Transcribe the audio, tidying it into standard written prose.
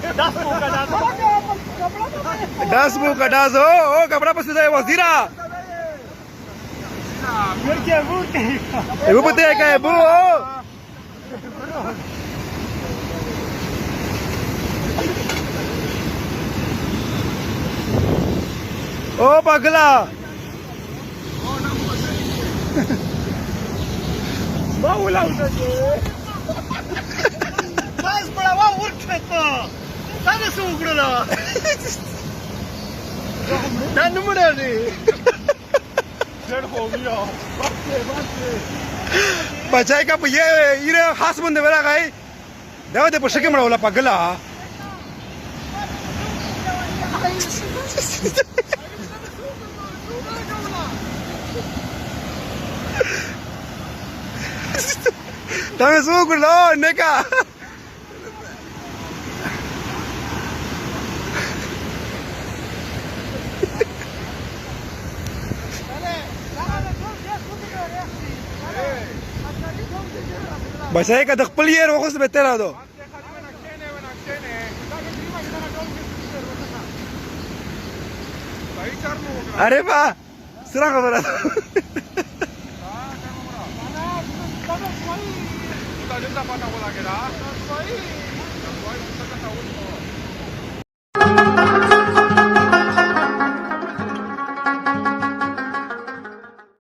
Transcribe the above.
10 buka 10 oh kepala pasti saya wasira ibu putih kayak ibu oh oh pagla bau lah udah mas bड़ा वो उठ तो सारे so उगड़ला done मुड़ा रे जड़ हो गया बचाई का ये इरे खास बंदे बरा गए देवा दे पशके मळवला पगला તમે શું કરો નેકા Bahasa ka dak palier ako sa betera do. Are ba? Sira ka bara. Kita jumpa pada bola kita.